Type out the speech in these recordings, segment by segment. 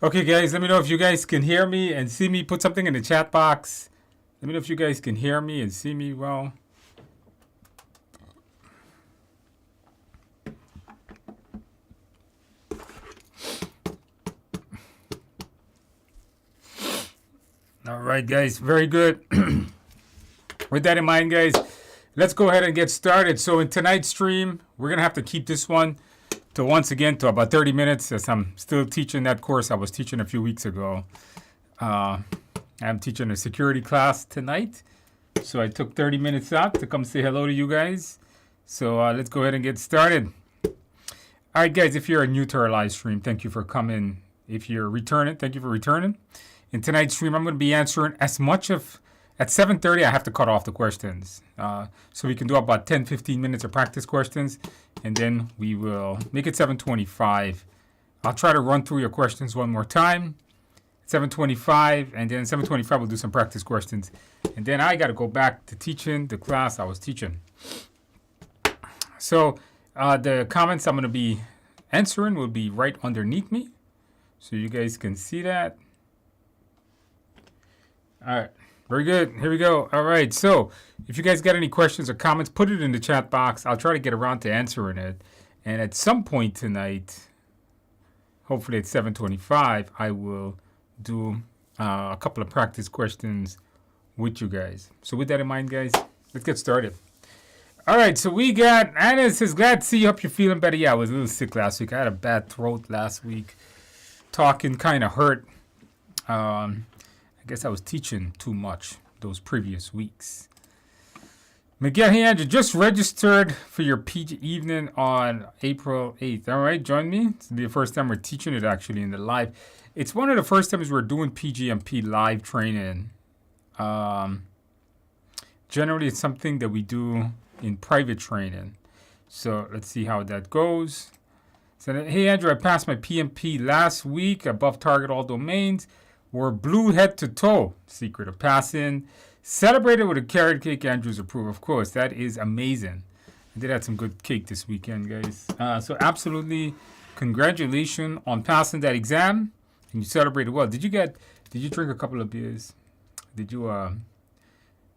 Okay, guys, let me know if you guys can hear me and see me. Put something in the chat box. Let me know if you guys can hear me and see me well. All right, guys, very good. With that in mind, guys, let's go ahead and get started. So in tonight's stream, we're going to have to keep this one to about 30 minutes as I'm still teaching that course I was teaching a few weeks ago. I'm teaching a security class tonight. So I took 30 minutes out to come say hello to you guys. So let's go ahead and get started. All right, guys, if you're new to our live stream, thank you for coming. If you're returning, thank you for returning. In tonight's stream, I'm going to be answering as much of, at 7:30, I have to cut off the questions. So we can do about 10, 15 minutes of practice questions, and then we will make it 7:25. I'll try to run through your questions one more time. 7:25, and then 7:25 we'll do some practice questions. And then I got to go back to teaching the class I was teaching. So the comments I'm going to be answering will be right underneath me, so you guys can see that. All right, very good. Here we go. All right, so if you guys got any questions or comments, put it in the chat box. I'll try to get around to answering it. And at some point tonight, hopefully at 7:25, I will do a couple of practice questions with you guys. So with that in mind, guys, let's get started. All right, so we got, Anna says, glad to see you. Hope you're feeling better. Yeah, I was a little sick last week. I had a bad throat last week. Talking kind of hurt. I guess I was teaching too much those previous weeks. Miguel, hey Andrew, just registered for your PG evening on April 8th. All right, join me. It's the first time we're teaching it actually in the live. It's one of the first times we're doing PGMP live training. Generally, it's something that we do in private training. So let's see how that goes. So, hey Andrew, I passed my PMP last week, above target all domains. We're blue head to toe. Secret of passing. Celebrated with a carrot cake. Andrew's approve, of course. That is amazing. I did have some good cake this weekend, guys. So absolutely, congratulations on passing that exam. And you celebrated well. Did you drink a couple of beers? Did you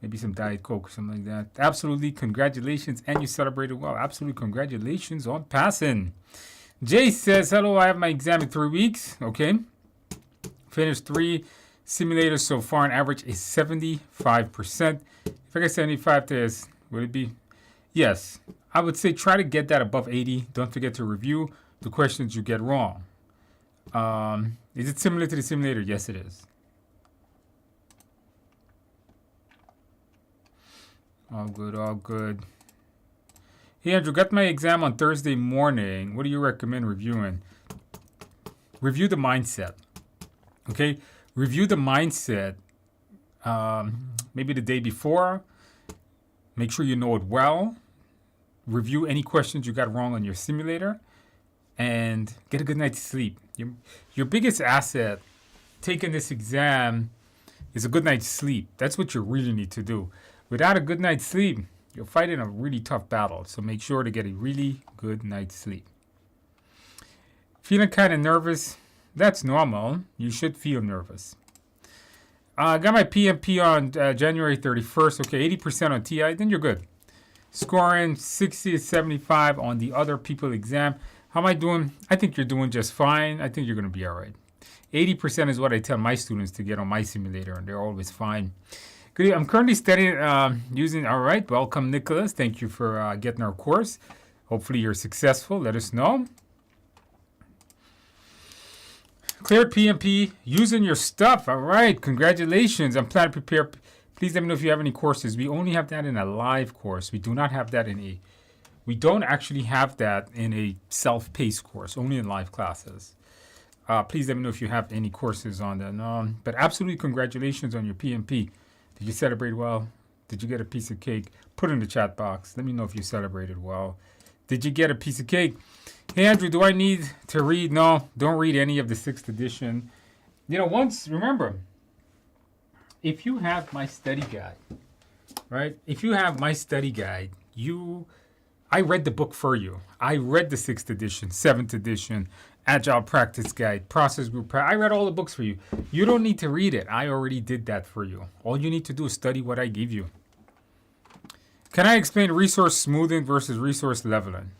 maybe some Diet Coke or something like that? Absolutely, congratulations, and you celebrated well. Absolutely, congratulations on passing. Jay says, hello, I have my exam in 3 weeks. Okay. Finished 3 simulators so far, and average is 75%. If I get 75 tests, would it be? Yes. I would say try to get that above 80. Don't forget to review the questions you get wrong. Is it similar to the simulator? Yes, it is. All good, all good. Hey, Andrew, got my exam on Thursday morning. What do you recommend reviewing? Review the mindset. Okay, review the mindset maybe the day before. Make sure you know it well. Review any questions you got wrong on your simulator. And get a good night's sleep. Your biggest asset taking this exam is a good night's sleep. That's what you really need to do. Without a good night's sleep, you're fighting a really tough battle. So make sure to get a really good night's sleep. Feeling kind of nervous? That's normal. You should feel nervous. I got my PMP on January 31st. Okay, 80% on TI, then you're good. Scoring 60 to 75 on the other people exam. How am I doing? I think you're doing just fine. I think you're going to be all right. 80% is what I tell my students to get on my simulator, and they're always fine. Good. I'm currently studying using, all right, welcome, Nicholas. Thank you for getting our course. Hopefully you're successful. Let us know. Cleared PMP using your stuff. All right. Congratulations. I'm planning to prepare. Please let me know if you have any courses. We only have that in a live course. We do not have that we don't actually have that in a self-paced course, only in live classes. Please let me know if you have any courses on that. But absolutely congratulations on your PMP. Did you celebrate well? Did you get a piece of cake? Put it in the chat box. Let me know if you celebrated well. Did you get a piece of cake? Hey, Andrew, do I need to read? No, don't read any of the 6th edition. Remember, if you have my study guide, right? If you have my study guide, I read the book for you. I read the 6th edition, 7th edition, Agile Practice Guide, Process Group. I read all the books for you. You don't need to read it. I already did that for you. All you need to do is study what I give you. Can I explain resource smoothing versus resource leveling?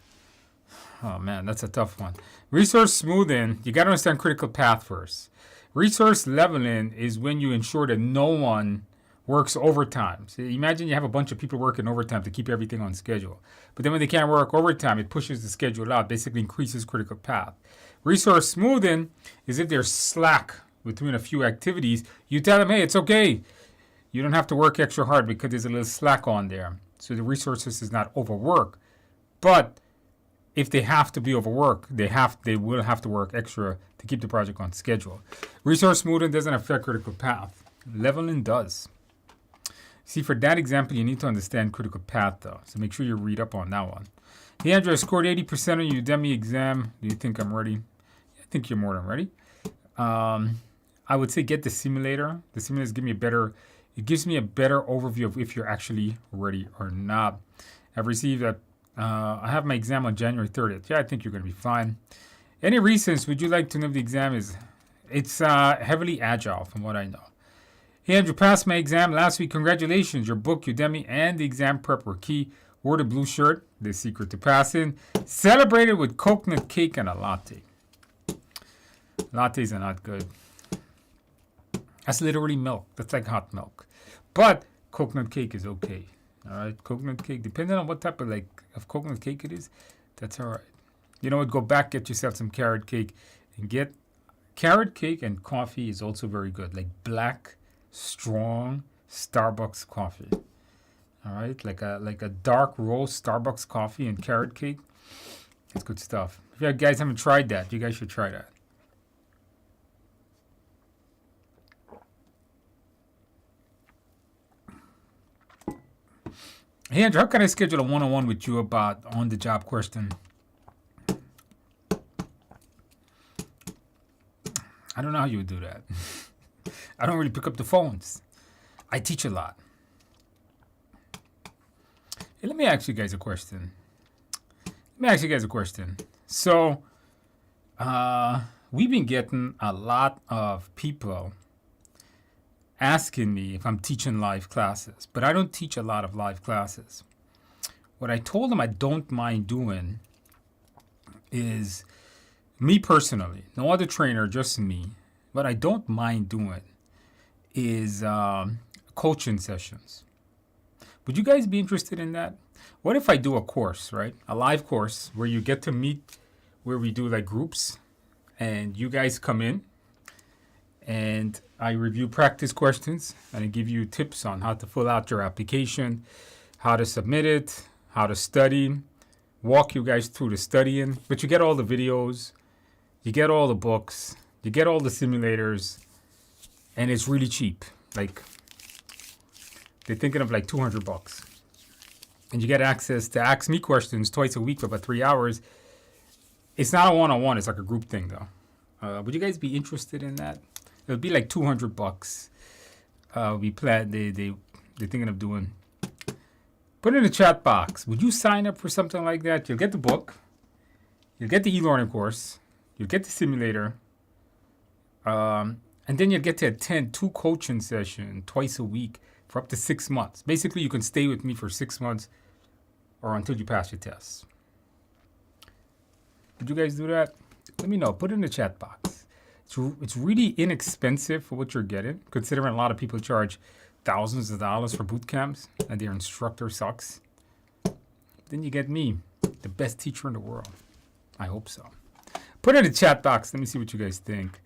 Oh man, that's a tough one. Resource smoothing, you got to understand critical path first. Resource leveling is when you ensure that no one works overtime. So imagine you have a bunch of people working overtime to keep everything on schedule. But then when they can't work overtime, it pushes the schedule out, basically increases critical path. Resource smoothing is if there's slack between a few activities. You tell them, hey, it's okay. You don't have to work extra hard because there's a little slack on there. So the resources is not overwork. But if they have to be overworked, they will have to work extra to keep the project on schedule. Resource smoothing doesn't affect critical path. Leveling does. See, for that example, you need to understand critical path, though. So make sure you read up on that one. Hey, Andrew, I scored 80% on your Udemy exam. Do you think I'm ready? I think you're more than ready. I would say get the simulator. The simulator gives me a better overview of if you're actually ready or not. I've received that. I have my exam on January 30th. Yeah, I think you're going to be fine. Any reasons would you like to know if the exam is? It's heavily agile, from what I know. Hey, Andrew, passed my exam last week. Congratulations. Your book, Udemy, and the exam prep were key. Wore the blue shirt, the secret to passing. Celebrated with coconut cake and a latte. Lattes are not good. That's literally milk. That's like hot milk. But coconut cake is okay. All right, coconut cake, depending on what type of coconut cake it is, that's all right. You know what? Go back, get yourself some carrot cake, and get carrot cake and coffee is also very good. Like black, strong Starbucks coffee. All right, like a dark roast Starbucks coffee and carrot cake. It's good stuff. If you guys haven't tried that, you guys should try that. Hey, Andrew, how can I schedule a one-on-one with you about on-the-job question? I don't know how you would do that. I don't really pick up the phones. I teach a lot. Hey, let me ask you guys a question. So, we've been getting a lot of people asking me if I'm teaching live classes, but I don't teach a lot of live classes. What I told them I don't mind doing is, me personally, no other trainer, just me, what I don't mind doing is coaching sessions. Would you guys be interested in that? What if I do a course, right? A live course where you get to meet, where we do like groups, and you guys come in, and I review practice questions, and I give you tips on how to fill out your application, how to submit it, how to study, walk you guys through the studying. But you get all the videos, you get all the books, you get all the simulators, and it's really cheap. Like, they're thinking of like $200. And you get access to ask me questions twice a week for about 3 hours. It's not a one-on-one, it's like a group thing though. Would you guys be interested in that? It'll be like $200. They're thinking of doing. Put it in the chat box. Would you sign up for something like that? You'll get the book. You'll get the e-learning course. You'll get the simulator. And then you'll get to attend 2 coaching sessions twice a week for up to 6 months. Basically, you can stay with me for 6 months or until you pass your tests. Would you guys do that? Let me know. Put it in the chat box. It's really inexpensive for what you're getting, considering a lot of people charge thousands of dollars for boot camps and their instructor sucks. Then you get me, the best teacher in the world. I hope so. Put it in the chat box. Let me see what you guys think.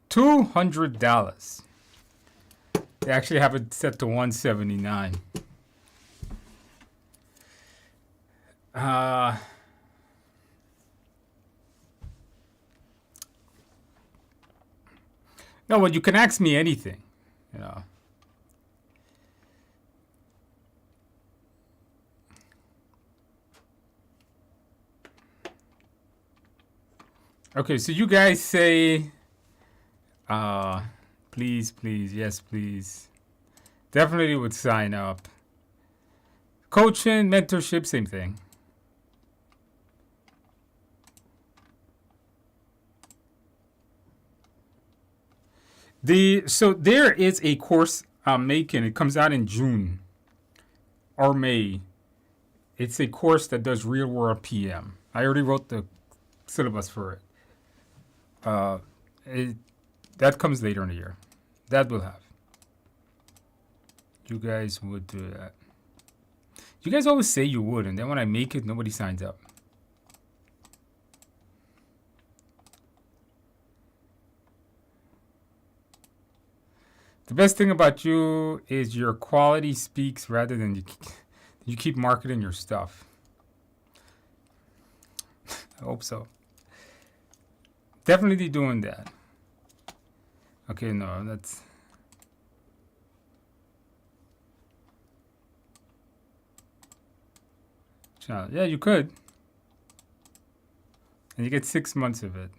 $200. They actually have it set to $179. No, well, you can ask me anything, you know. Okay, so you guys say, please, yes, please. Definitely would sign up. Coaching, mentorship, same thing. So there is a course I'm making. It comes out in June or May. It's a course that does real world PM. I already wrote the syllabus for it. Uh, it that comes later in the year. That will have. You guys would do that. You guys always say you would, and then when I make it, nobody signs up. The best thing about you is your quality speaks rather than you keep marketing your stuff. I hope so. Definitely doing that. Okay, no, that's... Yeah, you could. And you get 6 months of it.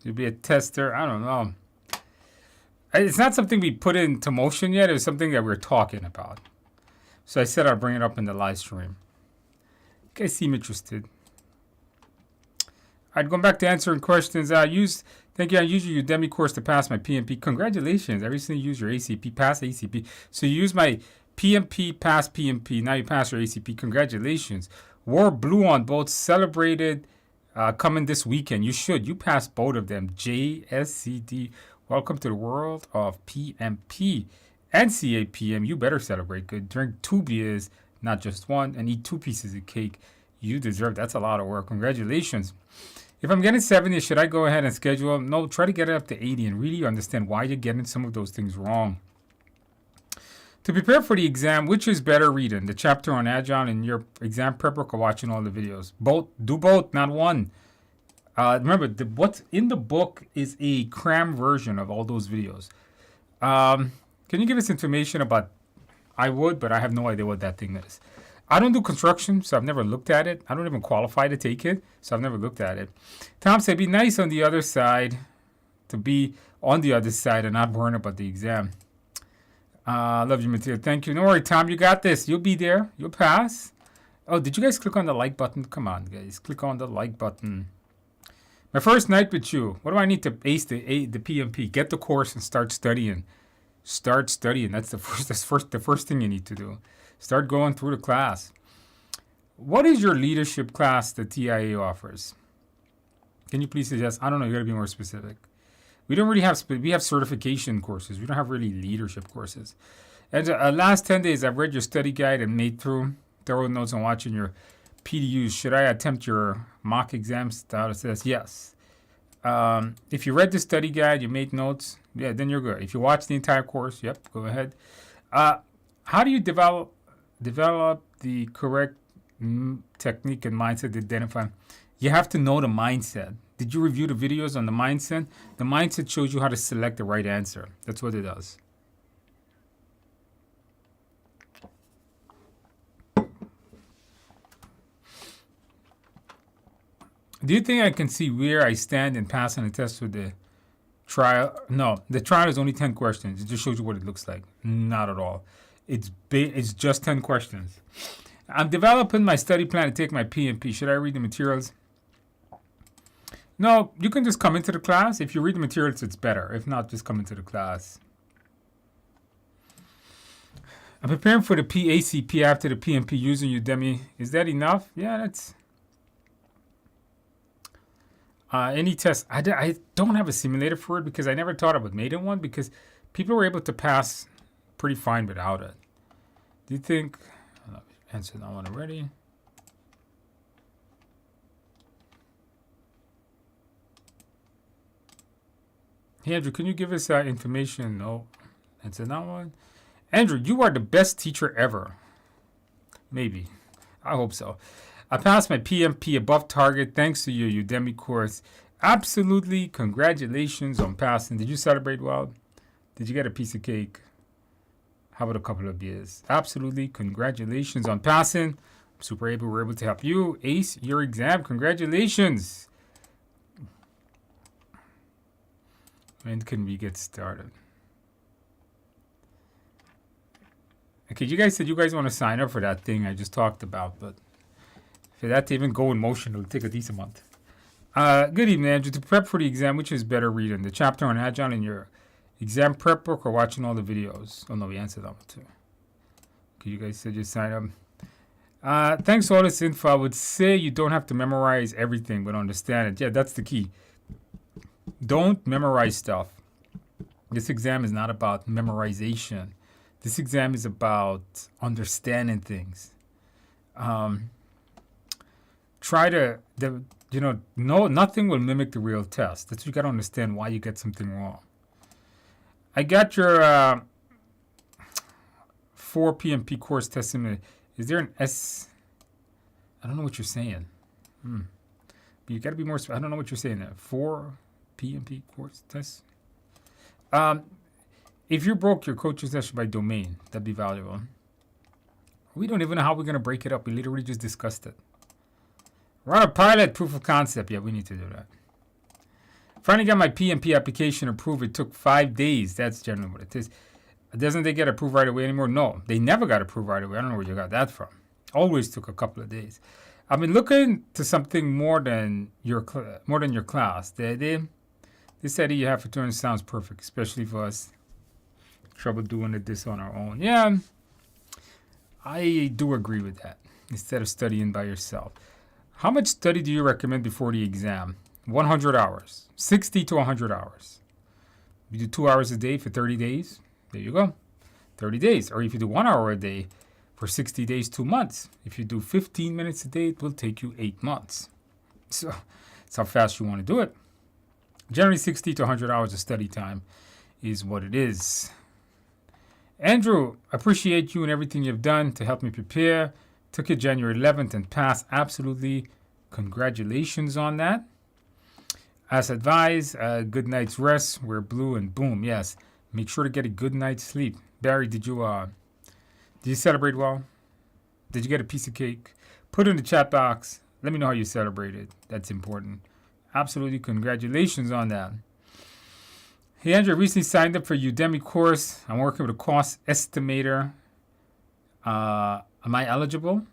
You'd be a tester. I don't know. It's not something we put into motion yet. It's something that we're talking about. So I said I'll bring it up in the live stream. You guys seem interested. I'd go back to answering questions. Thank you. I used your Udemy course to pass my PMP. Congratulations. I recently used your ACP, pass ACP. So you used my PMP, pass PMP. Now you pass your ACP. Congratulations. Wore blue on both. Celebrated coming this weekend. You should. You passed both of them. JSCD. Welcome to the world of PMP and CAPM. You better celebrate good. Drink 2 beers, not just one, and eat 2 pieces of cake. You deserve. That's a lot of work. Congratulations. If I'm getting 70, should I go ahead and schedule? No, try to get it up to 80 and really understand why you're getting some of those things wrong. To prepare for the exam, which is better reading? The chapter on Agile in your exam prep book or watching all the videos? Both. Do both, not one. Remember, what's in the book is a cram version of all those videos. Can you give us information about... I would, but I have no idea what that thing is. I don't do construction, so I've never looked at it. I don't even qualify to take it, so I've never looked at it. Tom said, be nice on the other side, to be on the other side and not worrying about the exam. Love your material. Thank you. No worry, Tom, you got this. You'll be there. You'll pass. Oh, did you guys click on the like button? Come on, guys. Click on the like button. My first night with you. What do I need to ace the PMP? Get the course and start studying. Start studying. That's the first thing you need to do. Start going through the class. What is your leadership class that TIA offers? Can you please suggest? I don't know. You got to be more specific. We don't really have. We have certification courses. We don't have really leadership courses. And last 10 days, I've read your study guide and made through thorough notes on watching your PDUs. Should I attempt your mock exam? Status says yes. If you read the study guide, you made notes, yeah, then you're good. If you watch the entire course, yep, go ahead. How do you develop the correct technique and mindset to identify? You have to know the mindset. Did you review the videos on the mindset? The mindset shows you how to select the right answer. That's what it does. Do you think I can see where I stand in passing the test with the trial? No, the trial is only 10 questions. It just shows you what it looks like. Not at all. It's just 10 questions. I'm developing my study plan to take my PMP. Should I read the materials? No, you can just come into the class. If you read the materials, it's better. If not, just come into the class. I'm preparing for the PACP after the PMP using Udemy. Is that enough? Yeah, that's... any test. I don't have a simulator for it because I never thought about making one because people were able to pass pretty fine without it. Do you think... I'll answer that one already. Hey, Andrew, can you give us information? No. Answer that one. Andrew, you are the best teacher ever. Maybe. I hope so. I passed my PMP above target thanks to your Udemy course. Absolutely. Congratulations on passing. Did you celebrate well? Did you get a piece of cake? How about a couple of beers? Absolutely. Congratulations on passing. I'm super able. We're able to help you ace your exam. Congratulations. When can we get started? Okay, you guys said you guys want to sign up for that thing I just talked about, but For that to even go in motion, it'll take a decent month. Good evening, Andrew. To prep for the exam, which is better reading? The chapter on Agile in your exam prep book or watching all the videos? Oh, no, we answered that one too. Okay, you guys said you sign up. Thanks for all this info. I would say you don't have to memorize everything, but understand it. Yeah, that's the key. Don't memorize stuff. This exam is not about memorization. This exam is about understanding things. Nothing will mimic the real test. That's you got to understand why you get something wrong. I got your 4 PMP course test simulator. Is there an S? I don't know what you're saying. But you got to be more. I don't know what you're saying there. 4 PMP course test. If you broke your coaching session by domain, that'd be valuable. We don't even know how we're going to break it up. We literally just discussed it. We're on a pilot proof of concept. Yeah, we need to do that. Finally got my PMP application approved. It took 5 days. That's generally what it is. Doesn't they get approved right away anymore? No, they never got approved right away. I don't know where you got that from. Always took a couple of days. I've been looking to something more than your class. They said you have for turn sounds perfect, especially for us. Trouble doing this on our own. Yeah, I do agree with that. Instead of studying by yourself. How much study do you recommend before the exam? 100 hours. 60 to 100 hours. You do 2 hours a day for 30 days. There you go. 30 days. Or if you do 1 hour a day for 60 days, 2 months. If you do 15 minutes a day, it will take you 8 months. So that's how fast you want to do it. Generally 60 to 100 hours of study time is what it is. Andrew, appreciate you and everything you've done to help me prepare. Took it January 11th and passed. Absolutely. Congratulations on that. As advised, good night's rest. We're blue and boom. Yes. Make sure to get a good night's sleep. Barry, did you celebrate well? Did you get a piece of cake? Put it in the chat box. Let me know how you celebrated. That's important. Absolutely. Congratulations on that. Hey, Andrew, I recently signed up for Udemy course. I'm working with a cost estimator. Am I eligible?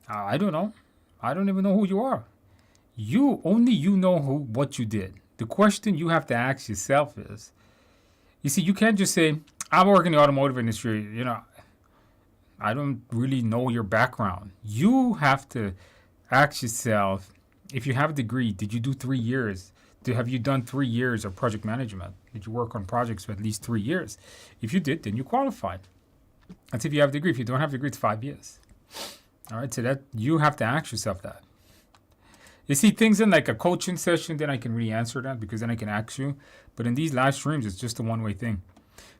I don't know. I don't even know who you are. You know what you did. The question you have to ask yourself is, you see, you can't just say, I work in the automotive industry. I don't really know your background. You have to ask yourself, if you have a degree, did you do 3 years? Have you done 3 years of project management? Did you work on projects for at least 3 years? If you did, then you qualified. That's if you have a degree. If you don't have a degree, it's 5 years. All right, so that you have to ask yourself that. You see, things in like a coaching session, then I can really answer that because then I can ask you. But in these live streams, it's just a one-way thing.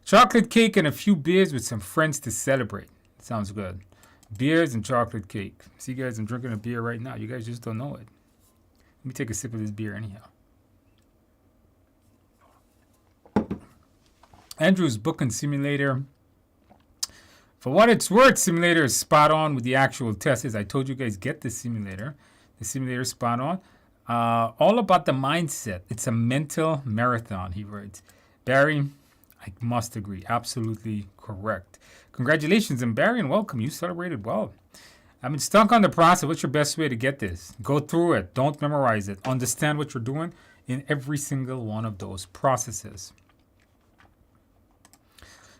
Chocolate cake and a few beers with some friends to celebrate. Sounds good. Beers and chocolate cake. See, guys, I'm drinking a beer right now. You guys just don't know it. Let me take a sip of this beer anyhow. Andrew's booking simulator. For what it's worth, simulator is spot on with the actual test. As I told you guys, get the simulator. The simulator is spot on. All about the mindset. It's a mental marathon, he writes. Barry, I must agree. Absolutely correct. Congratulations, and Barry, and welcome. You celebrated well. I've been stuck on the process. What's your best way to get this? Go through it. Don't memorize it. Understand what you're doing in every single one of those processes.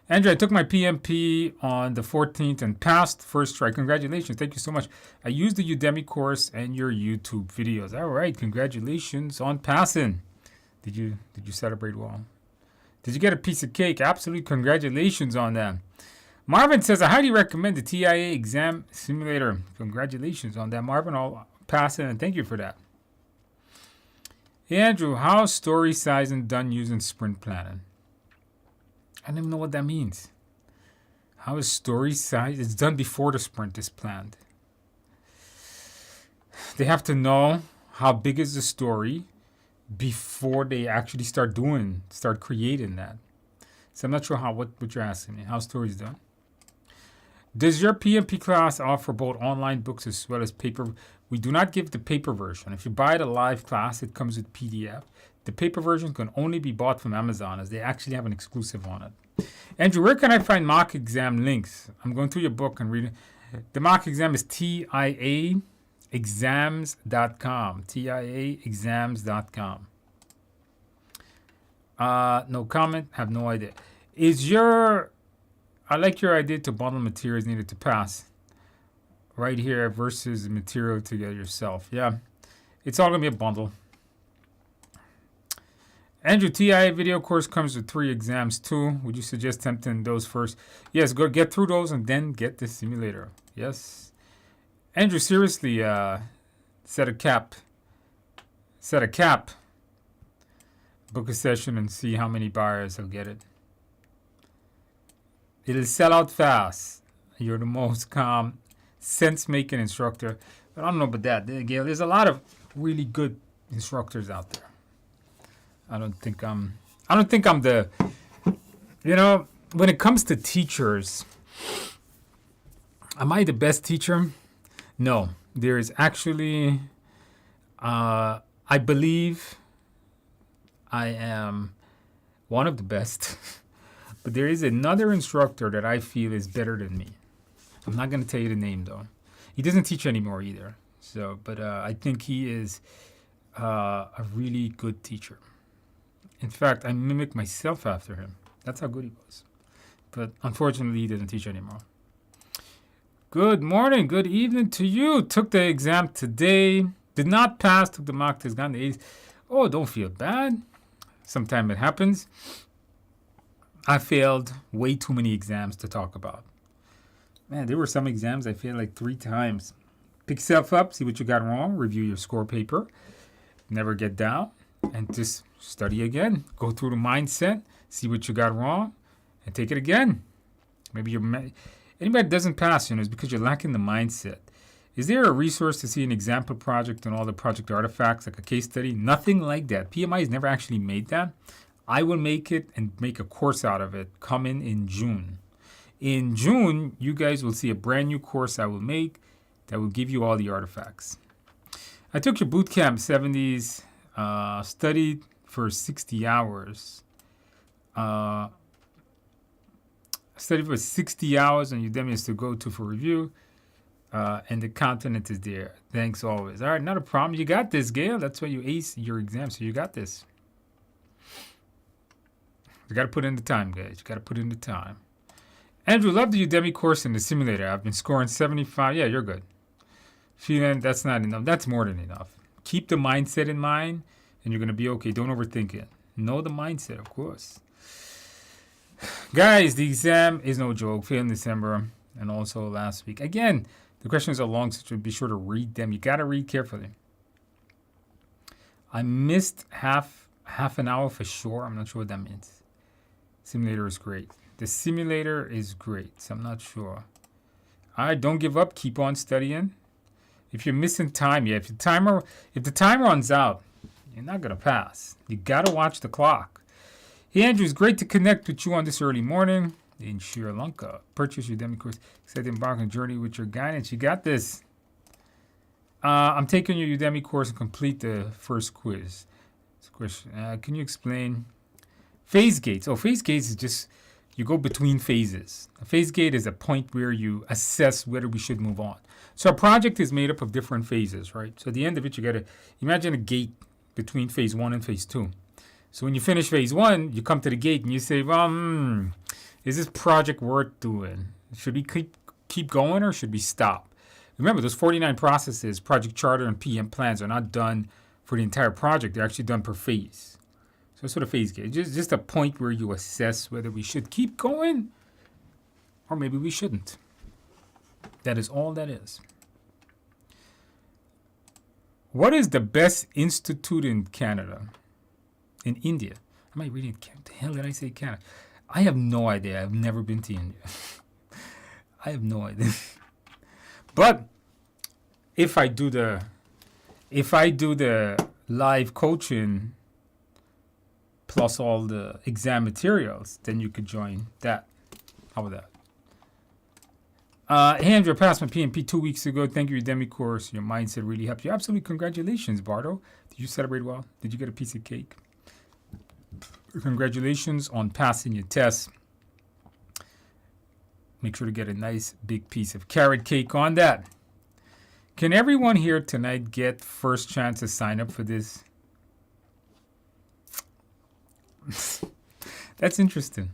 Andrew, I took my PMP on the 14th and passed first try. Congratulations. Thank you so much. I used the Udemy course and your YouTube videos. All right. Congratulations on passing. Did you celebrate well? Did you get a piece of cake? Absolutely. Congratulations on that. Marvin says, I highly recommend the TIA exam simulator. Congratulations on that, Marvin. I'll pass it and thank you for that. Hey, Andrew, how's story sizing done using sprint planning? I don't even know what that means. How is story size? It's done before the sprint is planned. They have to know how big is the story before they actually start creating that. So I'm not sure what you're asking me. How story is done? Does your PMP class offer both online books as well as paper? We do not give the paper version. If you buy the live class, it comes with PDF. The paper version can only be bought from Amazon as they actually have an exclusive on it. Andrew, where can I find mock exam links? I'm going through your book and reading. The mock exam is TIA exams.com. TIA exams.com. No comment. Have no idea. I like your idea to bundle materials needed to pass right here versus the material to get yourself. Yeah, it's all gonna be a bundle. Andrew, TIA video course comes with 3 exams too. Would you suggest attempting those first? Yes, go get through those and then get the simulator. Yes. Andrew, seriously, set a cap. Book a session and see how many buyers will get it. It'll sell out fast. You're the most calm, sense-making instructor. But I don't know about that, Gail. There's a lot of really good instructors out there. I don't think I'm the, when it comes to teachers, am I the best teacher? No, there is actually, I believe I am one of the best, but there is another instructor that I feel is better than me. I'm not going to tell you the name though. He doesn't teach anymore either. So, but I think he is a really good teacher. In fact, I mimic myself after him. That's how good he was. But unfortunately, he doesn't teach anymore. Good morning, good evening to you. Took the exam today. Did not pass, took the mock test, got the A's. Oh, don't feel bad. Sometimes it happens. I failed way too many exams to talk about. Man, there were some exams I failed like 3 times. Pick yourself up, see what you got wrong, review your score paper. Never get down. And just study again. Go through the mindset, see what you got wrong, and take it again. Maybe anybody that doesn't pass, is because you're lacking the mindset. Is there a resource to see an example project and all the project artifacts, like a case study? Nothing like that. PMI has never actually made that. I will make it and make a course out of it coming in June. In June, you guys will see a brand new course I will make that will give you all the artifacts. I took your bootcamp 70s. Studied for 60 hours. Studied for 60 hours on Udemy is to go to for review. And the content is there. Thanks always. All right, not a problem. You got this, Gail. That's why you ace your exam, so you got this. You got to put in the time, guys. You got to put in the time. Andrew, love the Udemy course in the simulator. I've been scoring 75. Yeah, you're good. Feeling that's not enough. That's more than enough. Keep the mindset in mind, and you're going to be okay. Don't overthink it. Know the mindset, of course. Guys, the exam is no joke. Failed in December and also last week. Again, the questions are long, so be sure to read them. You got to read carefully. I missed half an hour for sure. I'm not sure what that means. Simulator is great. The simulator is great, so I'm not sure. All right, don't give up. Keep on studying. If you're missing time, if the timer runs out, you're not going to pass. You got to watch the clock. Hey, Andrew, it's great to connect with you on this early morning in Sri Lanka. Purchase your Udemy course. Excited to embark on a journey with your guidance. You got this. I'm taking your Udemy course and complete the first quiz. Question. Can you explain phase gates? Oh, phase gates is just you go between phases. A phase gate is a point where you assess whether we should move on. So a project is made up of different phases, right? So at the end of it, you got to imagine a gate between phase 1 and phase 2. So when you finish phase 1, you come to the gate and you say, well, is this project worth doing? Should we keep going or should we stop? Remember, those 49 processes, project charter and PM plans are not done for the entire project. They're actually done per phase. So it's sort of phase gate. Just a point where you assess whether we should keep going or maybe we shouldn't. That is all that is. What is the best institute in Canada? In India? Am I reading? What the hell did I say Canada? I have no idea. I've never been to India. I have no idea. But if I do the live coaching plus all the exam materials, then you could join that. How about that? Hey, Andrew, I passed my PMP 2 weeks ago. Thank you, Udemy course. Your mindset really helped you. Absolutely. Congratulations, Bardo. Did you celebrate well? Did you get a piece of cake? Congratulations on passing your test. Make sure to get a nice big piece of carrot cake on that. Can everyone here tonight get first chance to sign up for this? That's interesting.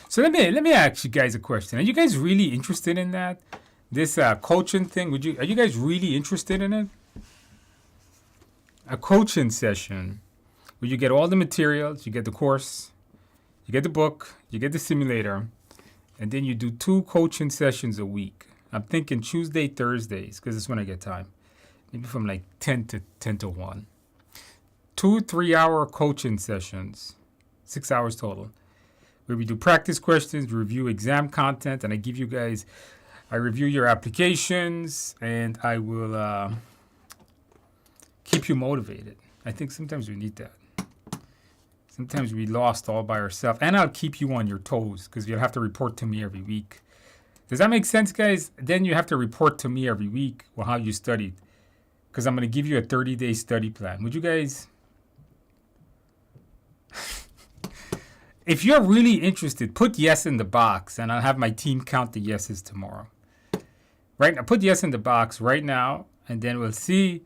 So let me ask you guys a question. Are you guys really interested in that? This coaching thing? Are you guys really interested in it? A coaching session where you get all the materials, you get the course, you get the book, you get the simulator, and then you do 2 coaching sessions a week. I'm thinking Tuesday, Thursdays, because it's when I get time. Maybe from like 10 to 1. 2 3-hour coaching sessions, 6 hours total, where we do practice questions, review exam content, and I review your applications, and I will keep you motivated. I think sometimes we need that. Sometimes we lost all by ourselves, and I'll keep you on your toes because you'll have to report to me every week. Does that make sense, guys? Then you have to report to me every week how you studied, because I'm going to give you a 30-day study plan. Would you guys? If you're really interested, put yes in the box, and I'll have my team count the yeses tomorrow. Right now, put yes in the box right now, and then we'll see.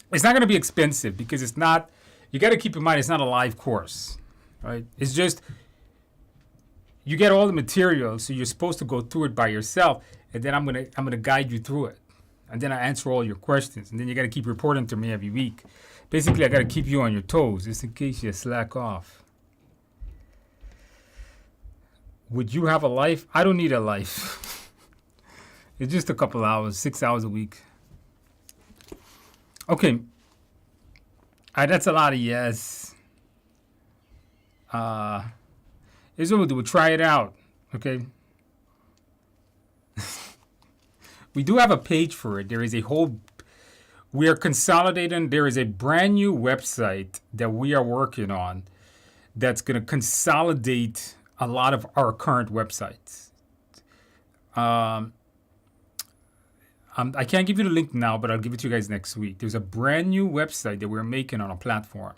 It's not going to be expensive because it's not. You got to keep in mind it's not a live course, right? It's just you get all the materials, so you're supposed to go through it by yourself, and then I'm gonna guide you through it. And then I answer all your questions. And then you got to keep reporting to me every week. Basically, I got to keep you on your toes just in case you slack off. Would you have a life? I don't need a life. It's just a couple hours, 6 hours a week. Okay. That's a lot of yes. Here's what we'll do. We'll try it out. Okay. We do have a page for it. We are consolidating. There is a brand new website that we are working on that's going to consolidate a lot of our current websites. I can't give you the link now, but I'll give it to you guys next week. There's a brand new website that we're making on a platform.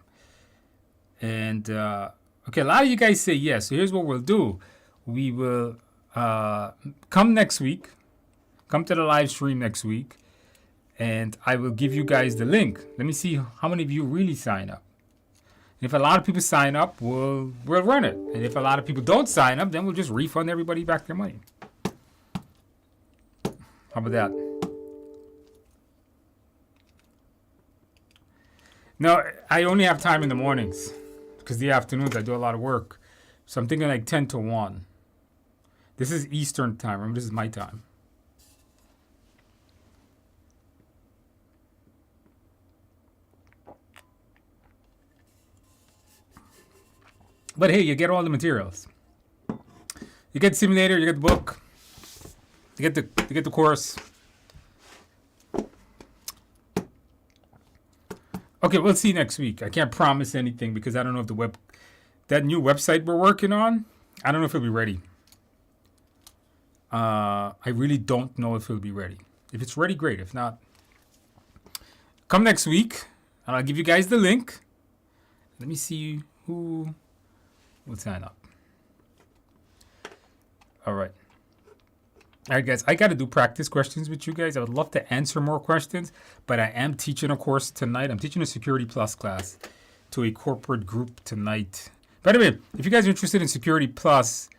And, okay, a lot of you guys say yes. So here's what we'll do. We will come next week. Come to the live stream next week, and I will give you guys the link. Let me see how many of you really sign up. And if a lot of people sign up, we'll run it. And if a lot of people don't sign up, then we'll just refund everybody back their money. How about that? No, I only have time in the mornings because the afternoons I do a lot of work. So I'm thinking like 10 to 1. This is Eastern time. Remember, this is my time. But hey, you get all the materials. You get the simulator, you get the book, you get the course. Okay, we'll see next week. I can't promise anything because I don't know if that new website we're working on, I don't know if it'll be ready. I really don't know if it'll be ready. If it's ready, great. If not, come next week and I'll give you guys the link. Let me see who will sign up. All right. All right, guys, I got to do practice questions with you guys. I would love to answer more questions, but I am teaching a course tonight. I'm teaching a Security Plus class to a corporate group tonight. By the way, if you guys are interested in Security Plus,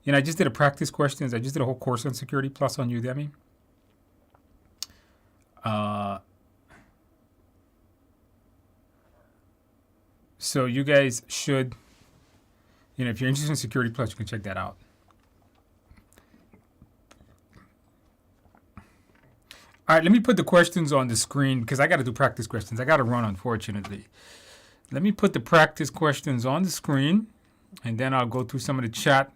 I just did a practice questions. I just did a whole course on Security Plus on Udemy. So you guys should, if you're interested in Security Plus, you can check that out. All right, let me put the questions on the screen because I got to do practice questions. I got to run, unfortunately. Let me put the practice questions on the screen, and then I'll go through some of the chat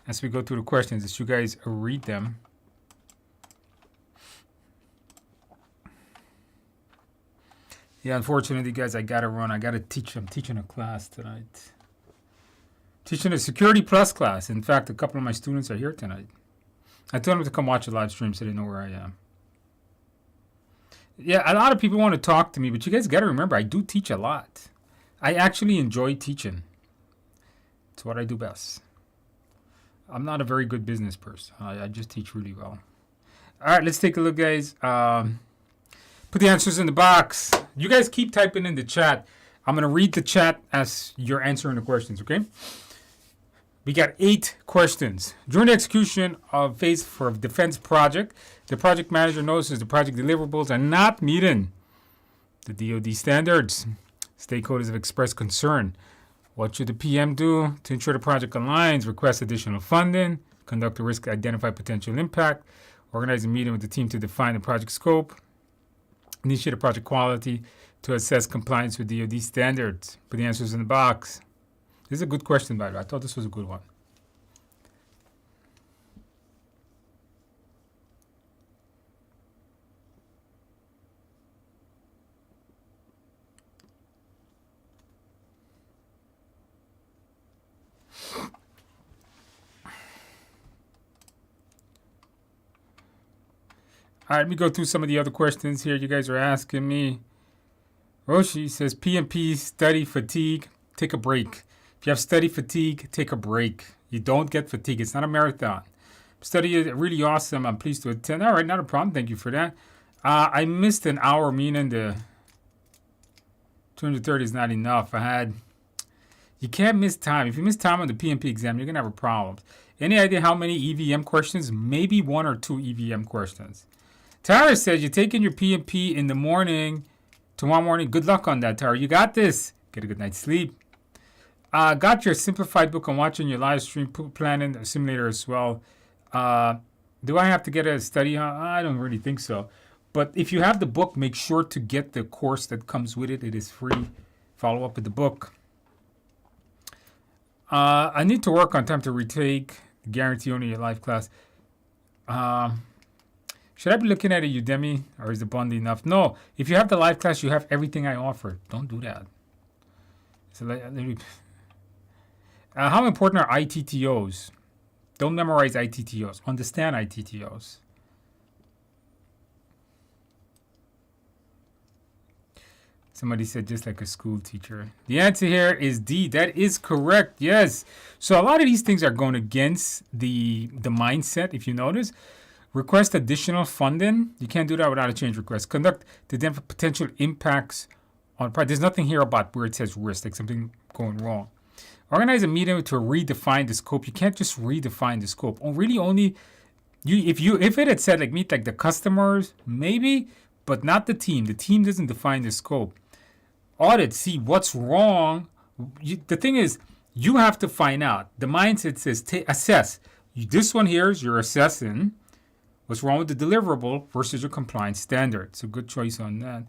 as we go through the questions as you guys read them. Yeah, unfortunately, guys, I got to run. I got to teach. I'm teaching a class tonight. Teaching a Security Plus class. In fact, a couple of my students are here tonight. I told them to come watch the live stream so they know where I am. Yeah, a lot of people want to talk to me, but you guys got to remember, I do teach a lot. I actually enjoy teaching. It's what I do best. I'm not a very good business person. I just teach really well. All right, let's take a look, guys. Put the answers in the box. You guys keep typing in the chat. I'm going to read the chat as you're answering the questions, okay? We got 8 questions. During the execution of phase for a defense project, the project manager notices the project deliverables are not meeting the DoD standards. Stakeholders have expressed concern. What should the PM do to ensure the project aligns? Request additional funding, conduct a risk, identify potential impact, organize a meeting with the team to define the project scope, initiate a project quality to assess compliance with DoD standards. Put the answers in the box. This is a good question, by the way. I thought this was a good one. All right, let me go through some of the other questions here you guys are asking me. Roshi says, PMP study fatigue, take a break. If you have study fatigue, take a break. You don't get fatigue. It's not a marathon. Study is really awesome. I'm pleased to attend. All right, not a problem. Thank you for that. I missed an hour, meaning the 230 is not enough. You can't miss time. If you miss time on the PMP exam, you're going to have a problem. Any idea how many EVM questions? Maybe 1 or 2 EVM questions. Tara says, you're taking your PMP in the morning, tomorrow morning. Good luck on that, Tara. You got this. Get a good night's sleep. Got your simplified book on watching your live stream, planning simulator as well. Do I have to get a study? I don't really think so. But if you have the book, make sure to get the course that comes with it. It is free. Follow up with the book. I need to work on time to retake guarantee only your live class. Should I be looking at a Udemy or is the bundle enough? No. If you have the live class, you have everything I offer. Don't do that. So how important are ITTOs? Don't memorize ITTOs. Understand ITTOs. Somebody said just like a school teacher. The answer here is D. That is correct. Yes. So a lot of these things are going against the mindset, if you notice. Request additional funding. You can't do that without a change request. Conduct the potential impacts on project. There's nothing here about where it says risk, like something going wrong. Organize a meeting to redefine the scope. You can't just redefine the scope. Only if it had said like meet like the customers, maybe, but not the team. The team doesn't define the scope. Audit, see what's wrong. The thing is, you have to find out. The mindset says assess. This one here is you're assessing what's wrong with the deliverable versus your compliance standard. It's a good choice on that.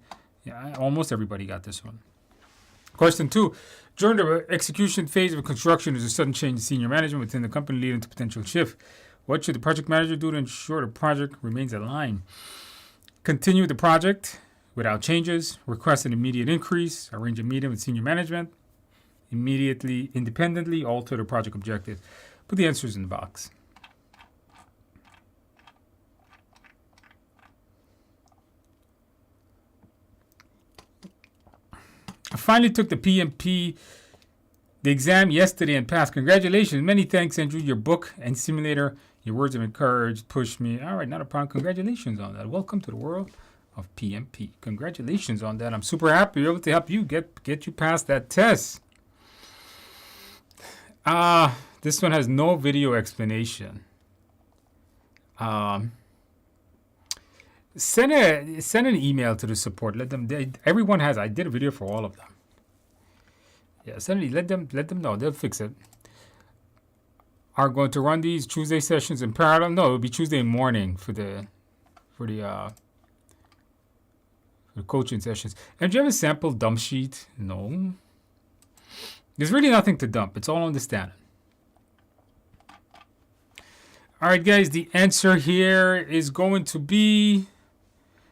Yeah, almost everybody got this one. Question 2. During the execution phase of construction, there's a sudden change in senior management within the company leading to potential shift. What should the project manager do to ensure the project remains aligned? Continue the project without changes. Request an immediate increase. Arrange a meeting with senior management. Immediately, independently, alter the project objective. Put the answers in the box. I finally took the PMP, the exam yesterday and passed. Congratulations. Many thanks, Andrew. Your book and simulator, your words of encouragement pushed me. All right, not a problem. Congratulations on that. Welcome to the world of PMP. Congratulations on that. I'm super happy to be able to help you get you past that test. This one has no video explanation. Send an email to the support. Let them. Everyone has. I did a video for all of them. Yeah, let them know. They'll fix it. Are going to run these Tuesday sessions in parallel? No, it'll be Tuesday morning for the coaching sessions. And do you have a sample dump sheet? No. There's really nothing to dump. It's all understanding. All right, guys. The answer here is going to be.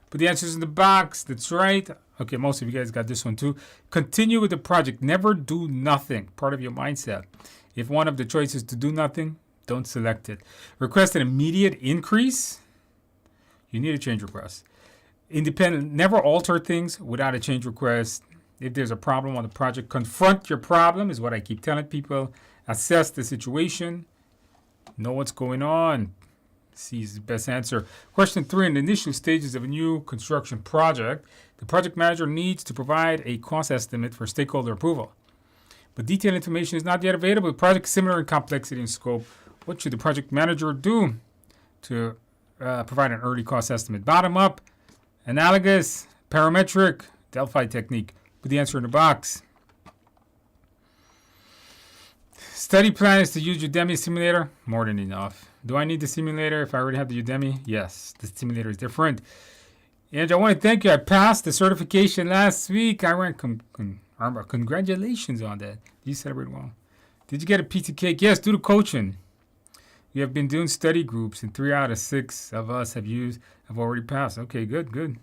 Put the answers in the box. That's right. Okay, most of you guys got this one too. Continue with the project. Never do nothing. Part of your mindset. If one of the choices to do nothing, don't select it. Request an immediate increase. You need a change request. Independent. Never alter things without a change request. If there's a problem on the project, confront your problem is what I keep telling people. assess the situation, know what's going on. C is the best answer. Question 3. In the initial stages of a new construction project, the project manager needs to provide a cost estimate for stakeholder approval. But detailed information is not yet available. The project is similar in complexity and scope. What should the project manager do to provide an early cost estimate? Bottom up, analogous, parametric, Delphi technique. Put the answer in the box. Study plan is to use Udemy simulator. More than enough. Do I need the simulator if I already have the Udemy? Yes, the simulator is different. And I want to thank you. I passed the certification last week. I went, congratulations on that. You celebrate well. Did you get a pizza cake? Yes, do the coaching. You have been doing study groups, and 3 out of 6 of us have already passed. Okay, good.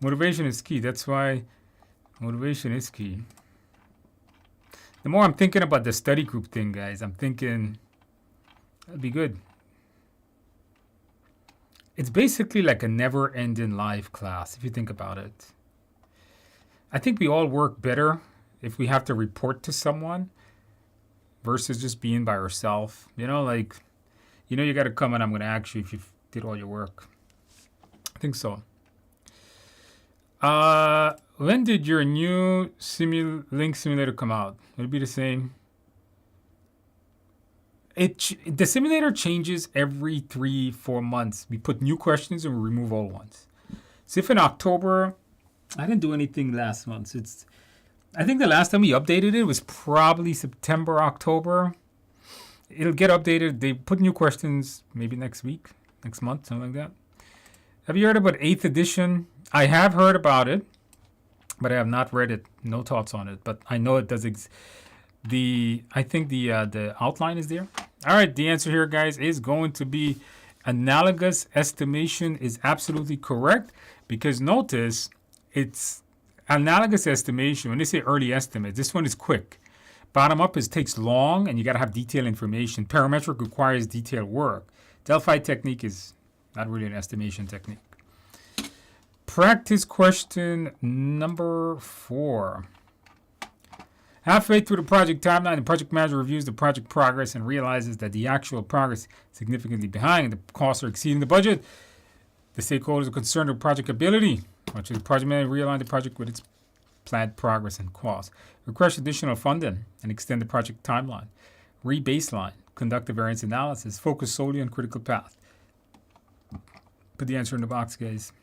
Motivation is key. That's why motivation is key. The more I'm thinking about the study group thing, guys, I'm thinking that'd be good. It's basically like a never-ending live class, if you think about it. I think we all work better if we have to report to someone versus just being by ourselves. You got to come and I'm going to ask you if you did all your work. I think so. When did your new Link simulator come out? It'll be the same. The simulator changes every 3-4 months. We put new questions and we remove old ones. So if in October, I didn't do anything last month. I think the last time we updated it was probably September, October. It'll get updated. They put new questions maybe next week, next month, something like that. Have you heard about 8th edition? I have heard about it, but I have not read it. No thoughts on it, but I know it does I think the outline is there. All right, the answer here, guys, is going to be analogous estimation is absolutely correct, because notice it's analogous estimation. When they say early estimate, this one is quick. Bottom up takes long, and you got to have detailed information. Parametric requires detailed work. Delphi technique is not really an estimation technique. Practice question number 4. Halfway through the project timeline, the project manager reviews the project progress and realizes that the actual progress is significantly behind. The costs are exceeding the budget. The stakeholders are concerned with project ability. Watch the project manager realign the project with its planned progress and costs. Request additional funding and extend the project timeline. Re-baseline. Conduct a variance analysis. Focus solely on critical path. Put the answer in the box, guys.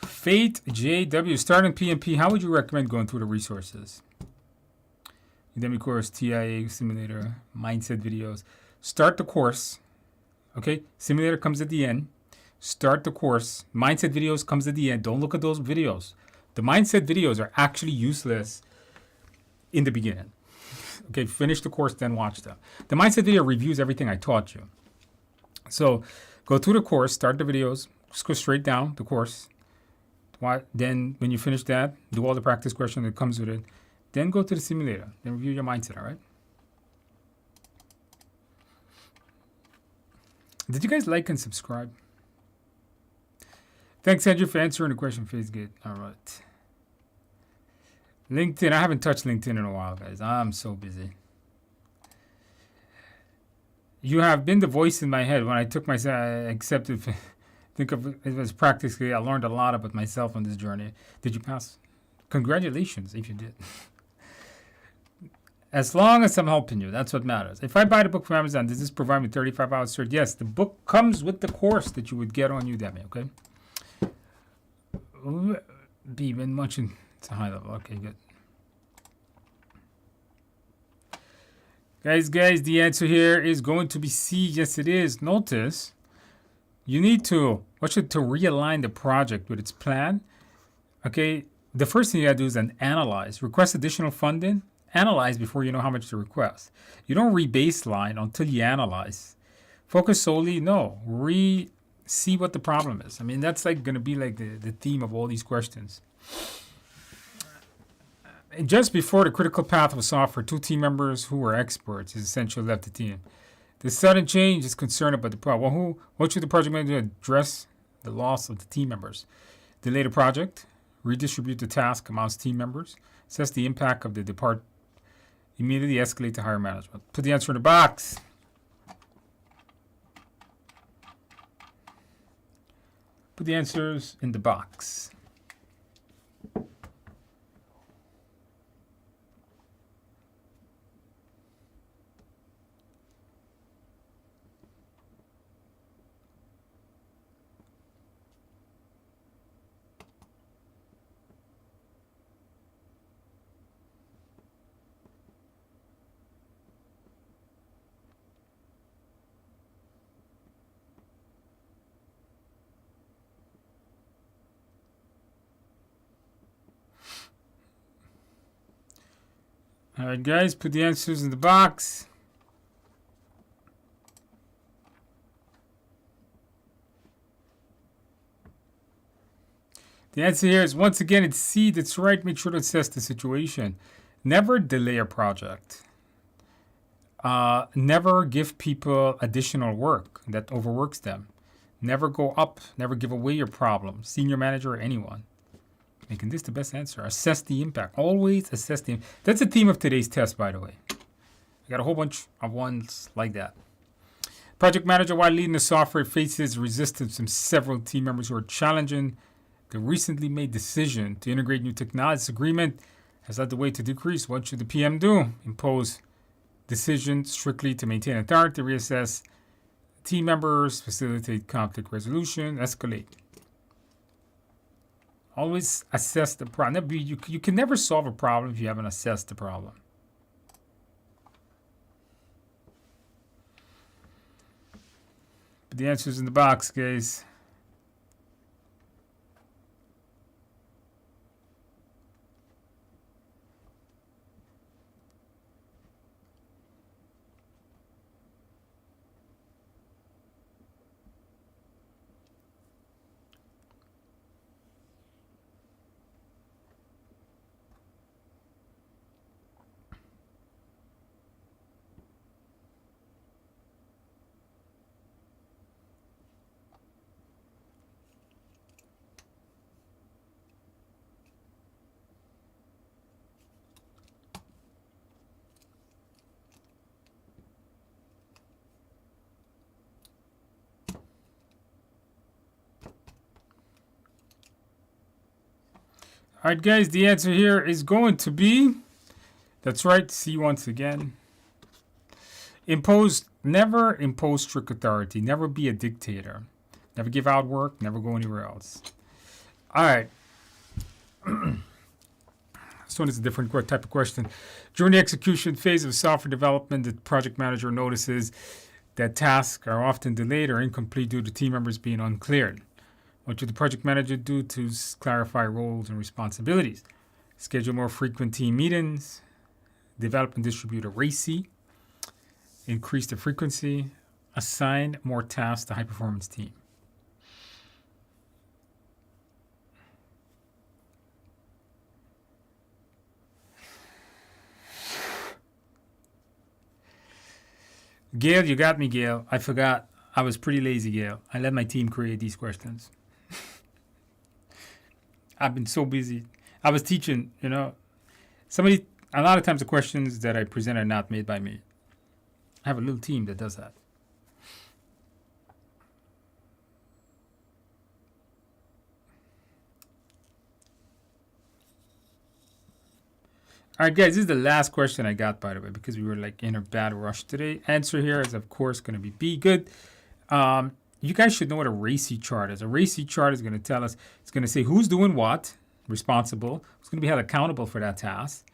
Fate JW, starting PMP, how would you recommend going through the resources? Udemy course, TIA, simulator, mindset videos. Start the course. Okay, simulator comes at the end. Start the course. Mindset videos comes at the end. Don't look at those videos. The mindset videos are actually useless in the beginning. Okay, finish the course, then watch them. The mindset video reviews everything I taught you. So go through the course, start the videos, just go straight down the course. Then when you finish that, do all the practice questions that comes with it. Then go to the simulator. Then review your mindset, all right? Did you guys like and subscribe? Thanks, Andrew, for answering the question. Feels good. All right. LinkedIn. I haven't touched LinkedIn in a while, guys. I'm so busy. You have been the voice in my head. When I took my accepted... Think of it as practically, I learned a lot about myself on this journey. Did you pass? Congratulations if you did. As long as I'm helping you, that's what matters. If I buy the book from Amazon, does this provide me 35 hours cert? Yes, the book comes with the course that you would get on Udemy, okay? Been munching. It's a high level. Okay, good. Guys, the answer here is going to be C. Yes, it is. Notice... You need to realign the project with its plan. Okay, the first thing you gotta do is analyze. Request additional funding. Analyze before you know how much to request. You don't re-baseline until you analyze. Focus solely, no. See what the problem is. I mean, that's like gonna be like the theme of all these questions. Just before the critical path was offered, 2 team members who were experts essentially left the team. The sudden change is concerned about the problem. What should the project manager address the loss of the team members. Delay the project, redistribute the task amongst team members, assess the impact of the depart, immediately escalate to higher management. Put the answer in the box. Put the answers in the box. All right, guys, put the answers in the box. The answer here is, once again, it's C. That's right. Make sure to assess the situation. Never delay a project. Never give people additional work that overworks them. Never go up. Never give away your problem. Senior manager or anyone. Making this the best answer. Assess the impact. Always assess the impact. That's the theme of today's test, by the way. I got a whole bunch of ones like that. Project manager, while leading the software, faces resistance from several team members who are challenging the recently made decision to integrate new technology. This agreement has led the way to decrease. What should the PM do? Impose decisions strictly to maintain authority, reassess team members, facilitate conflict resolution, escalate. Always assess the problem. You can never solve a problem if you haven't assessed the problem. But the answer's in the box, guys. All right, guys, the answer here is going to be, that's right, C once again. Never impose strict authority. Never be a dictator. Never give out work. Never go anywhere else. All right. This one is a different type of question. During the execution phase of software development, the project manager notices that tasks are often delayed or incomplete due to team members being uncleared. What should the project manager do to clarify roles and responsibilities? Schedule more frequent team meetings, develop and distribute a RACI, increase the frequency, assign more tasks to high-performance team. Gail, you got me, Gail. I forgot. I was pretty lazy, Gail. I let my team create these questions. I've been so busy. I was teaching, a lot of times the questions that I present are not made by me. I have a little team that does that. All right, guys, this is the last question I got, by the way, because we were in a bad rush today. Answer here is, of course, going to be B. Good. You guys should know what a RACI chart is. A RACI chart is going to tell us, it's going to say who's doing what, responsible, who's going to be held accountable for that task,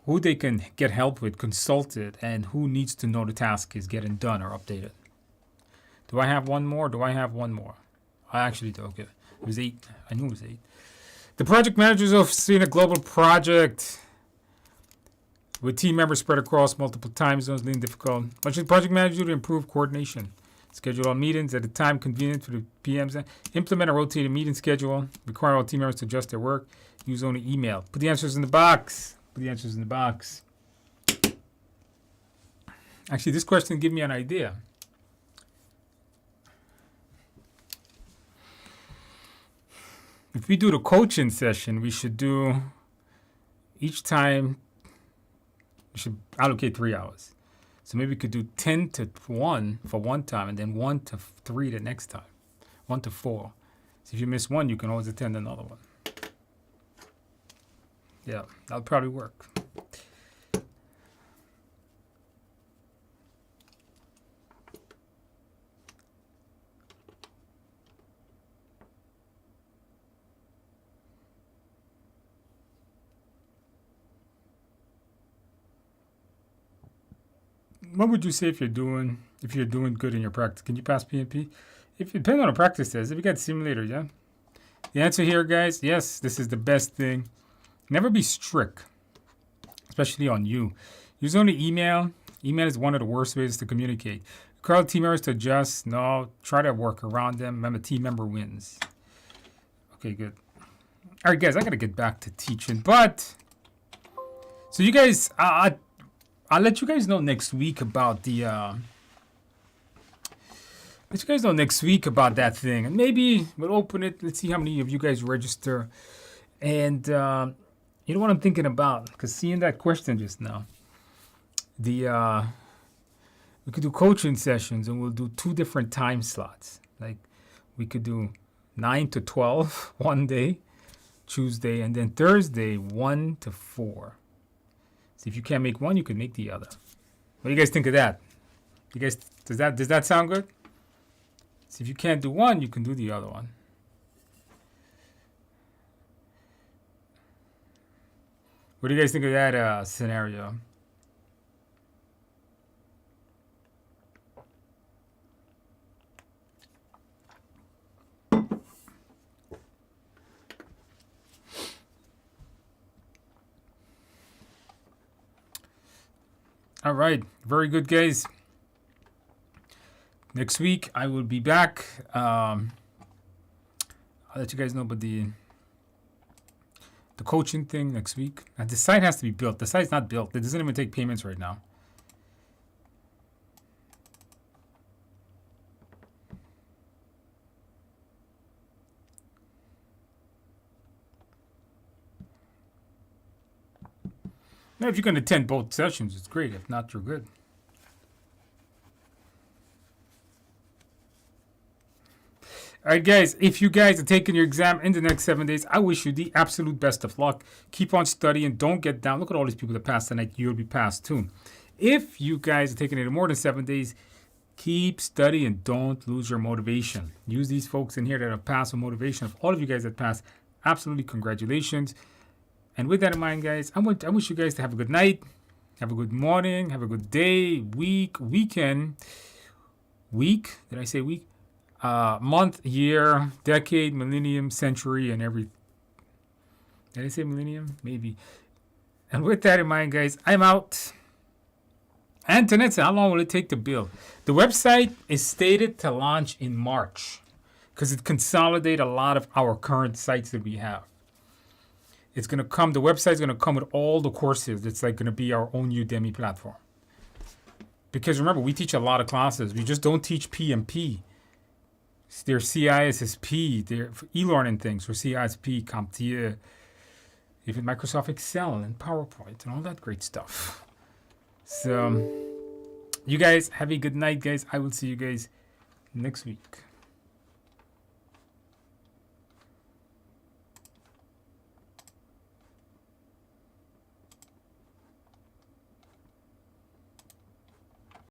who they can get help with, consulted, and who needs to know the task is getting done or updated. Do I have one more? I actually do. Okay. It was 8. I knew it was 8. The project managers overseeing a global project with team members spread across multiple time zones, leading difficult. What should the project manager do to improve coordination? Schedule all meetings at a time convenient for the PMs. Implement a rotating meeting schedule. Require all team members to adjust their work. Use only email. Put the answers in the box. Actually, this question gave me an idea. if we do the coaching session, we should do each time, we should allocate 3 hours. So maybe we could do 10 to 1 for one time and then 1 to 3 the next time, 1 to 4. So if you miss one, you can always attend another one. Yeah, that'll probably work. What would you say if you're doing good in your practice? Can you pass PMP? If it depends on the practice test. If you got simulator, yeah. The answer here, guys, yes, this is the best thing. Never be strict, especially on you. Use only email. Email is one of the worst ways to communicate. Call team members to adjust. No, try to work around them. Remember, team member wins. Okay, good. All right, guys, I gotta get back to teaching, but so you guys, I'll let you guys know next week about the. Let you guys know next week about that thing, and maybe we'll open it. Let's see how many of you guys register, and you know what I'm thinking about? Because seeing that question just now, we could do coaching sessions, and we'll do 2 different time slots. Like we could do 9 to 12 one day, Tuesday, and then Thursday 1 to 4. So if you can't make one, you can make the other. What do you guys think of that? You guys, does that sound good? So if you can't do one, you can do the other one. What do you guys think of that scenario? All right, very good, guys. Next week I will be back. I'll let you guys know about the coaching thing next week. And the site has to be built. The site's not built. It doesn't even take payments right now. Now, if you can attend both sessions, it's great. If not, you're good. All right, guys, if you guys are taking your exam in the next 7 days, I wish you the absolute best of luck. Keep on studying. Don't get down. Look at all these people that passed tonight. You'll be passed too. If you guys are taking it in more than 7 days, keep studying. Don't lose your motivation. Use these folks in here that have passed with motivation. Of all of you guys that passed, absolutely congratulations. And with that in mind, guys, I wish you guys to have a good night, have a good morning, have a good day, week, weekend, week. Did I say week? Month, year, decade, millennium, century, and every. Did I say millennium? Maybe. And with that in mind, guys, I'm out. And Tanetsa, how long will it take to build? The website is stated to launch in March because it consolidates a lot of our current sites that we have. It's going to come, the website's going to come with all the courses. It's like going to be our own Udemy platform. Because remember, we teach a lot of classes. We just don't teach PMP. There's CISSP, there e-learning things for CISSP, CompTIA, even Microsoft Excel and PowerPoint and all that great stuff. So you guys have a good night, guys. I will see you guys next week.